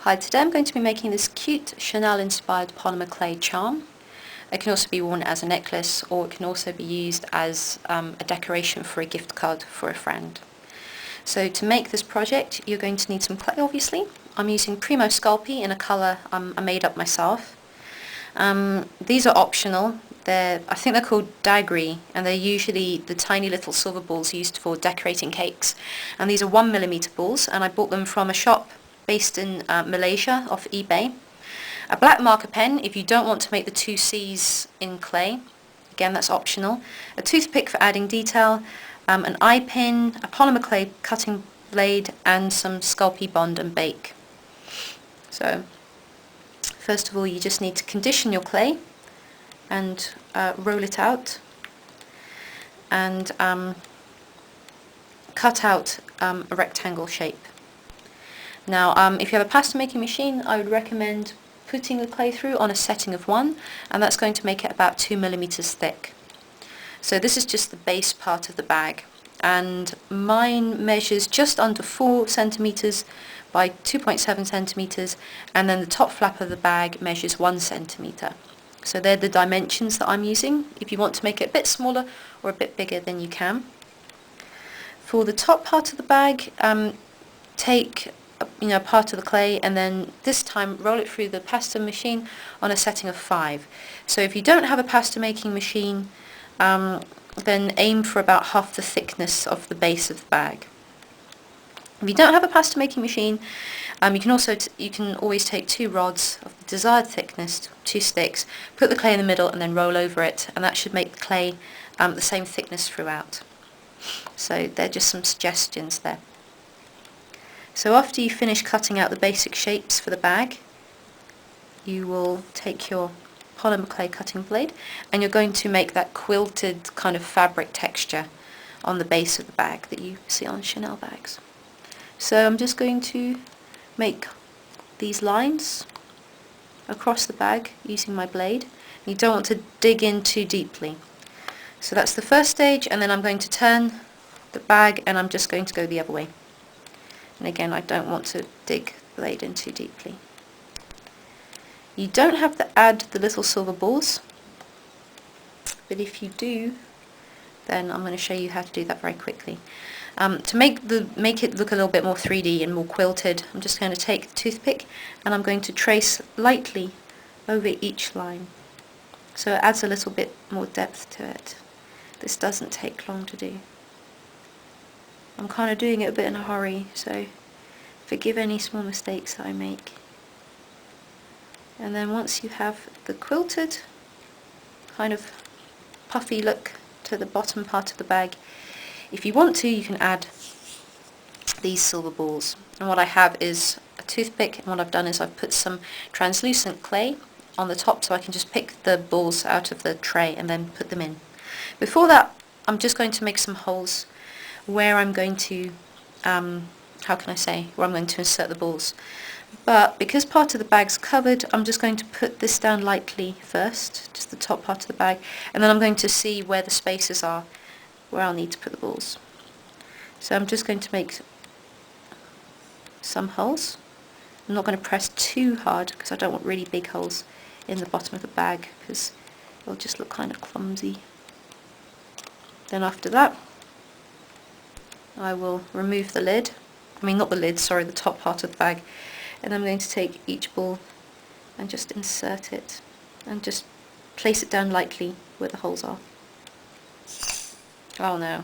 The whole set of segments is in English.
Hi, today I'm going to be making this cute Chanel inspired polymer clay charm. It can also be worn as a necklace, or it can also be used as a decoration for a gift card for a friend. So to make this project you're going to need some clay, obviously. I'm using Primo Sculpey in a colour I made up myself. These are optional. I think they're called daggery, and they're usually the tiny little silver balls used for decorating cakes. And these are 1mm balls, and I bought them from a shop based in Malaysia off eBay. A black marker pen if you don't want to make the two C's in clay. Again, that's optional. A toothpick for adding detail, an eye pin, a polymer clay cutting blade, and some Sculpey Bond and Bake. So first of all, you just need to condition your clay and roll it out and cut out a rectangle shape. Now if you have a pasta making machine, I would recommend putting the clay through on a setting of 1, and that's going to make it about 2mm thick. So this is just the base part of the bag, and mine measures just under 4 centimeters by 2.7 centimeters, and then the top flap of the bag measures 1 centimeter. So they're the dimensions that I'm using. If you want to make it a bit smaller or a bit bigger, then you can. For the top part of the bag, take part of the clay, and then this time roll it through the pasta machine on a setting of 5. So if you don't have a pasta making machine, then aim for about half the thickness of the base of the bag. If you don't have a pasta making machine, you can always take 2 rods of the desired thickness, 2 sticks, put the clay in the middle and then roll over it, and that should make the clay the same thickness throughout. So they're just some suggestions there. So after you finish cutting out the basic shapes for the bag, you will take your polymer clay cutting blade and you're going to make that quilted kind of fabric texture on the base of the bag that you see on Chanel bags. So I'm just going to make these lines across the bag using my blade. You don't want to dig in too deeply. So that's the first stage, and then I'm going to turn the bag and I'm just going to go the other way. And again, I don't want to dig the blade in too deeply. You don't have to add the little silver balls, but if you do, then I'm going to show you how to do that very quickly. To make it look a little bit more 3D and more quilted, I'm just going to take the toothpick and I'm going to trace lightly over each line. So it adds a little bit more depth to it. This doesn't take long to do. I'm kind of doing it a bit in a hurry, so forgive any small mistakes that I make. And then once you have the quilted kind of puffy look to the bottom part of the bag, if you want to, you can add these silver balls. And what I have is a toothpick, and what I've done is I've put some translucent clay on the top so I can just pick the balls out of the tray and then put them in. Before that, I'm just going to make some holes where I'm going to, where I'm going to insert the balls. But because part of the bag's covered, I'm just going to put this down lightly first, just the top part of the bag, and then I'm going to see where the spaces are, where I'll need to put the balls. So I'm just going to make some holes. I'm not going to press too hard because I don't want really big holes in the bottom of the bag because it'll just look kind of clumsy. Then after that, I will remove the lid. The top part of the bag. And I'm going to take each ball and just insert it and just place it down lightly where the holes are. Oh no,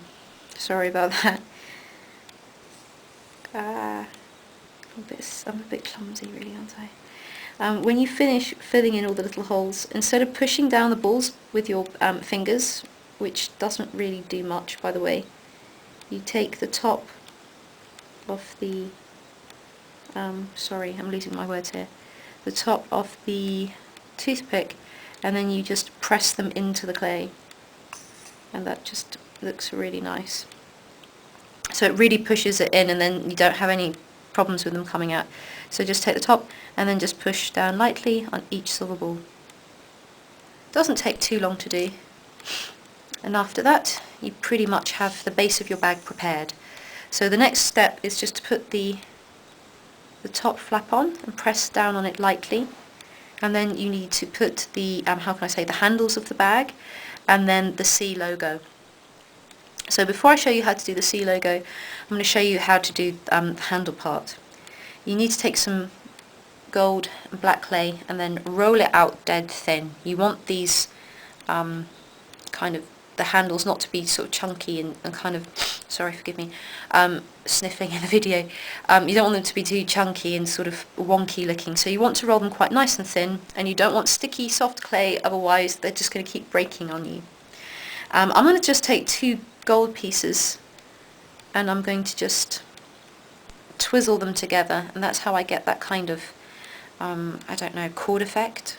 sorry about that. I'm a bit clumsy really, aren't I? When you finish filling in all the little holes, instead of pushing down the balls with your fingers, which doesn't really do much by the way, you take the top of the sorry, I'm losing my words here. The top of the toothpick, and then you just press them into the clay, and that just looks really nice. So it really pushes it in, and then you don't have any problems with them coming out. So just take the top and then just push down lightly on each silver ball. Doesn't take too long to do. And after that, you pretty much have the base of your bag prepared. So the next step is just to put the the top flap on and press down on it lightly, and then you need to put the, how can I say, the handles of the bag and then the C logo. So before I show you how to do the C logo, I'm going to show you how to do the handle part. You need to take some gold and black clay and then roll it out dead thin. You want these kind of the handles not to be sort of chunky and kind of, sorry, forgive me, sniffing in the video. You don't want them to be too chunky and sort of wonky looking, so you want to roll them quite nice and thin, and you don't want sticky soft clay, otherwise they're just going to keep breaking on you. I'm going to just take 2 gold pieces and I'm going to just twizzle them together, and that's how I get that kind of, I don't know, cord effect.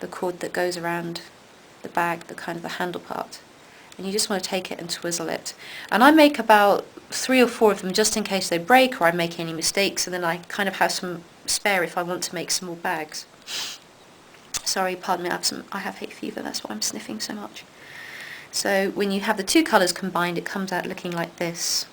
The cord that goes around the bag, the kind of the handle part. And you just want to take it and twizzle it. And I make about 3 or 4 of them just in case they break or I make any mistakes, and then I kind of have some spare if I want to make some more bags. Sorry, pardon me, I have hay fever, that's why I'm sniffing so much. So when you have the 2 colours combined, it comes out looking like this.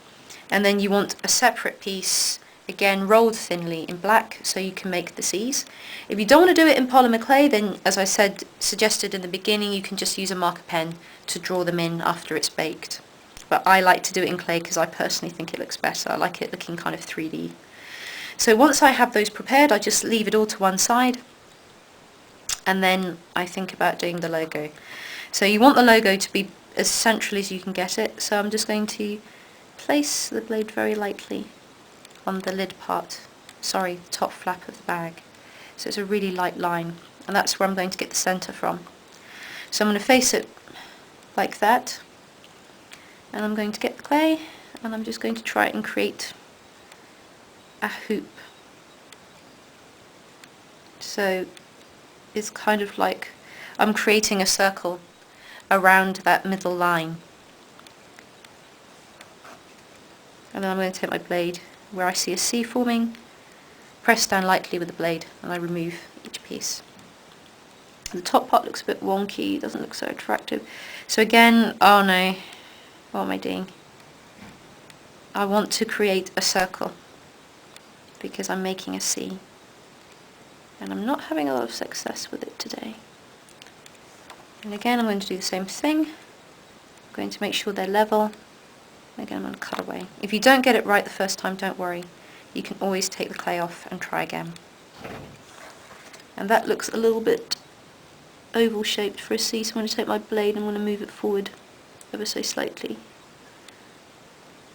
And then you want a separate piece, again rolled thinly in black, so you can make the C's. If you don't want to do it in polymer clay, then as I suggested in the beginning, you can just use a marker pen to draw them in after it's baked. But I like to do it in clay because I personally think it looks better. I like it looking kind of 3D. So once I have those prepared, I just leave it all to one side, and then I think about doing the logo. So you want the logo to be as central as you can get it, so I'm just going to place the blade very lightly on the lid part, sorry, the top flap of the bag. So it's a really light line, and that's where I'm going to get the centre from. So I'm going to face it like that, and I'm going to get the clay, and I'm just going to try and create a hoop. So it's kind of like I'm creating a circle around that middle line. And then I'm going to take my blade where I see a C forming, press down lightly with the blade, and I remove each piece. The top part looks a bit wonky, doesn't look so attractive. So again, oh no, what am I doing? I want to create a circle because I'm making a C. And I'm not having a lot of success with it today. And again, I'm going to do the same thing. I'm going to make sure they're level. Again, I'm going to cut away. If you don't get it right the first time, don't worry. You can always take the clay off and try again. And that looks a little bit oval shaped for a C, so I'm going to take my blade and I'm going to move it forward ever so slightly.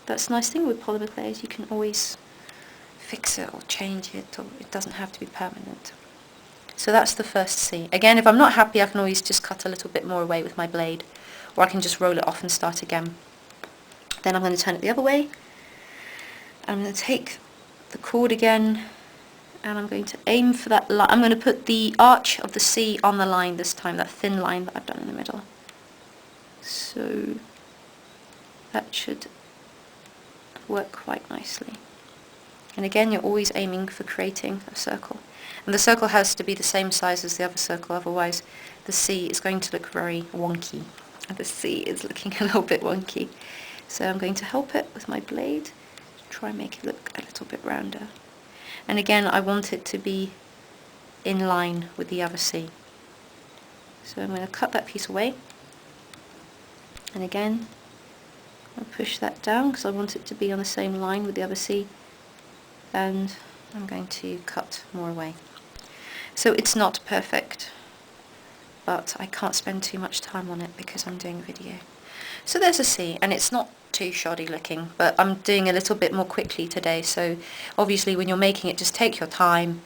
That's the nice thing with polymer clay, is you can always fix it or change it, or it doesn't have to be permanent. So that's the first C. Again, if I'm not happy, I can always just cut a little bit more away with my blade, or I can just roll it off and start again. Then I'm going to turn it the other way. I'm going to take the cord again, and I'm going to aim for that line. I'm going to put the arch of the C on the line this time, that thin line that I've done in the middle. So that should work quite nicely. And again, you're always aiming for creating a circle. And the circle has to be the same size as the other circle, otherwise the C is going to look very wonky. And the C is looking a little bit wonky. So I'm going to help it with my blade to try and make it look a little bit rounder. And again, I want it to be in line with the other C. So I'm going to cut that piece away. And again, I'll push that down because I want it to be on the same line with the other C. And I'm going to cut more away. So it's not perfect, but I can't spend too much time on it because I'm doing a video. So there's a C, and it's not too shoddy looking, but I'm doing a little bit more quickly today, so obviously when you're making it, just take your time,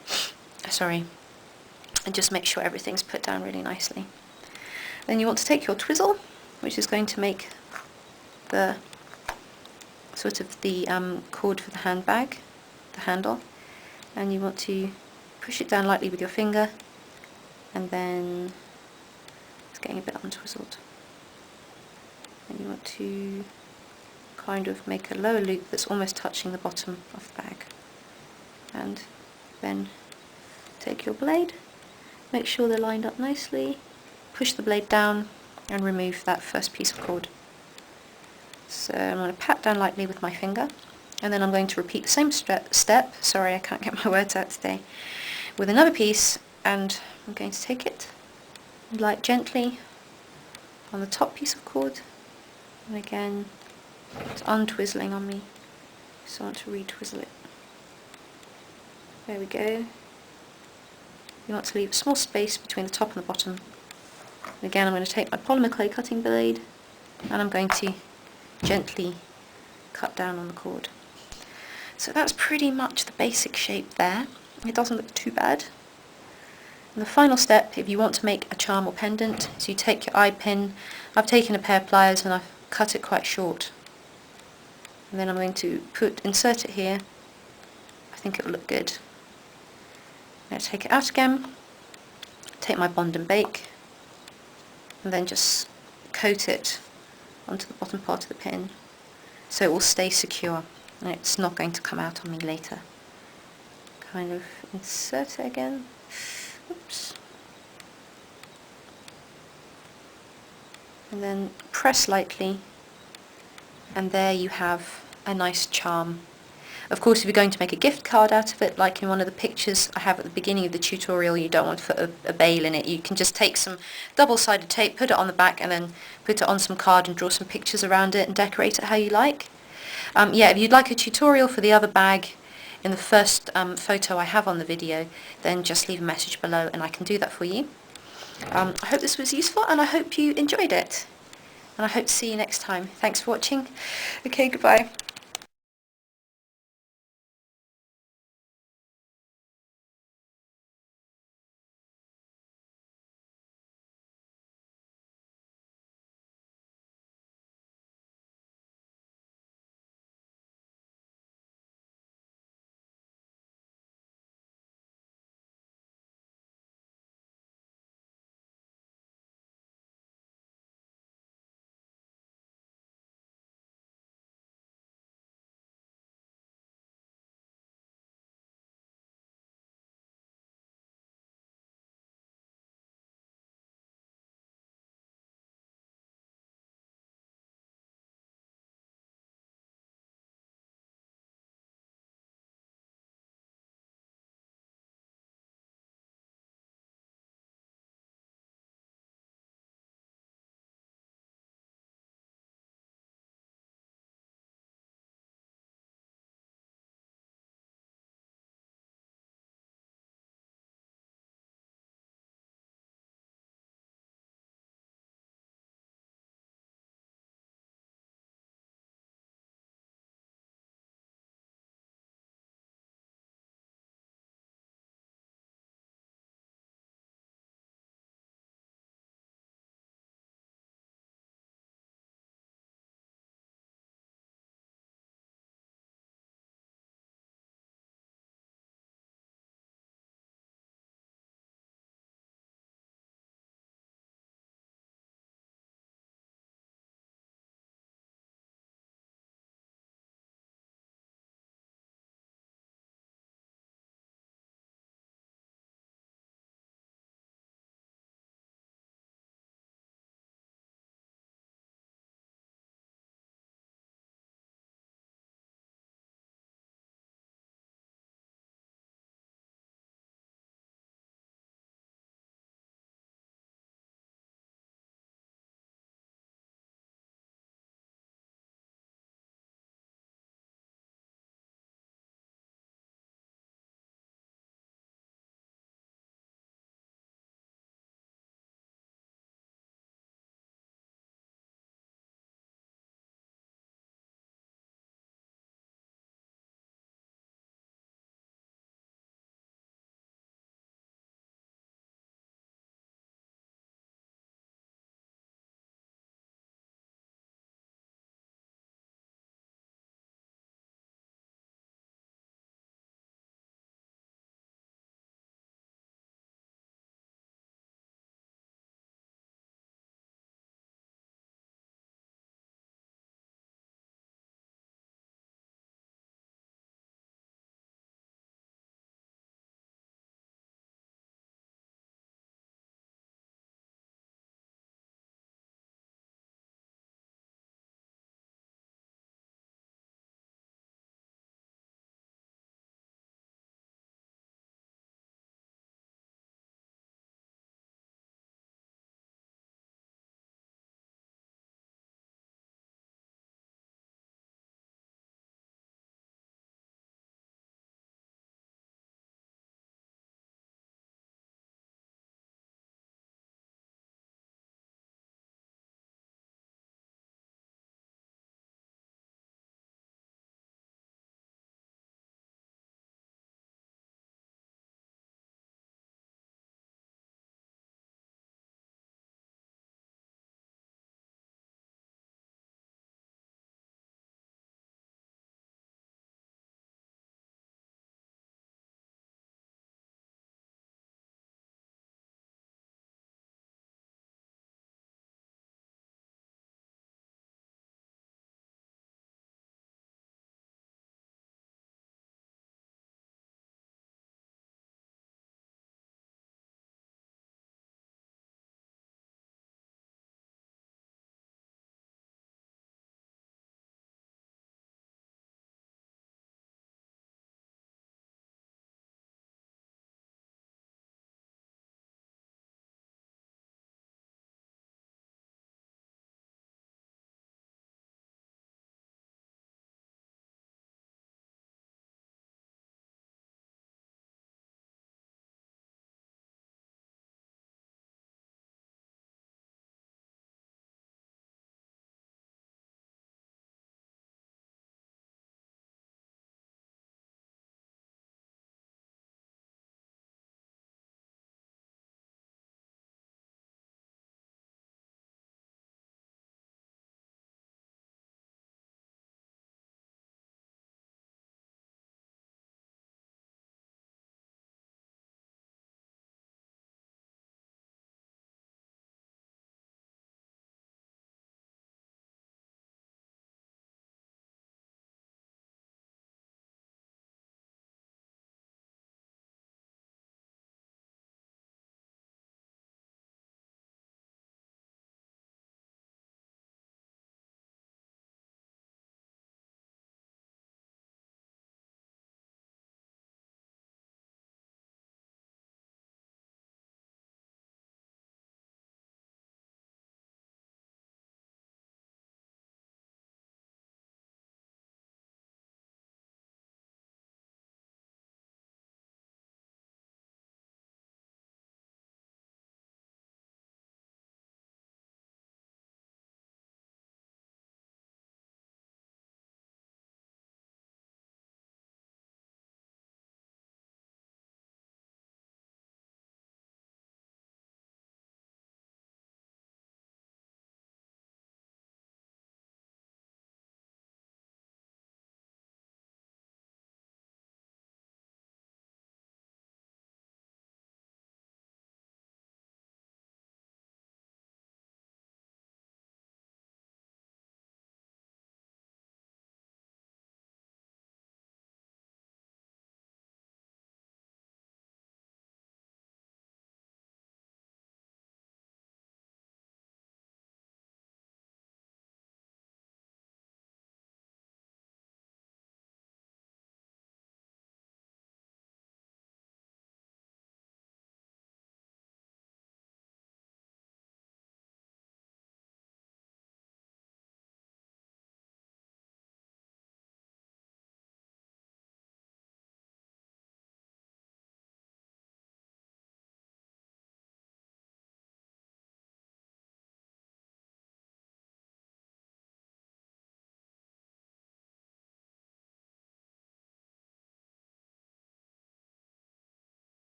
and just make sure everything's put down really nicely. Then you want to take your twizzle, which is going to make the sort of the cord for the handbag, the handle, and you want to push it down lightly with your finger, and then it's getting a bit untwizzled. And you want to kind of make a lower loop that's almost touching the bottom of the bag. And then take your blade, make sure they're lined up nicely, push the blade down and remove that first piece of cord. So I'm going to pat down lightly with my finger, And then I'm going to repeat the same step, sorry I can't get my words out today, with another piece, and I'm going to take it and light gently on the top piece of cord, and again it's untwizzling on me, so I want to retwizzle it. There we go. You want to leave a small space between the top and the bottom. And again, I'm going to take my polymer clay cutting blade and I'm going to gently cut down on the cord. So that's pretty much the basic shape there. It doesn't look too bad. And the final step, if you want to make a charm or pendant, is you take your eye pin. I've taken a pair of pliers and I've cut it quite short. And then I'm going to insert it here. I think it will look good. Now take it out again, take my bond and bake, and then just coat it onto the bottom part of the pin so it will stay secure and it's not going to come out on me later. Kind of insert it again. Oops. And then press lightly, and there you have a nice charm. Of course, if you're going to make a gift card out of it, like in one of the pictures I have at the beginning of the tutorial, you don't want to put a bail in it. You can just take some double-sided tape, put it on the back, and then put it on some card and draw some pictures around it and decorate it how you like. Yeah, if you'd like a tutorial for the other bag in the first photo I have on the video, then just leave a message below and I can do that for you. I hope this was useful and I hope you enjoyed it. And I hope to see you next time. Thanks for watching. Okay, goodbye.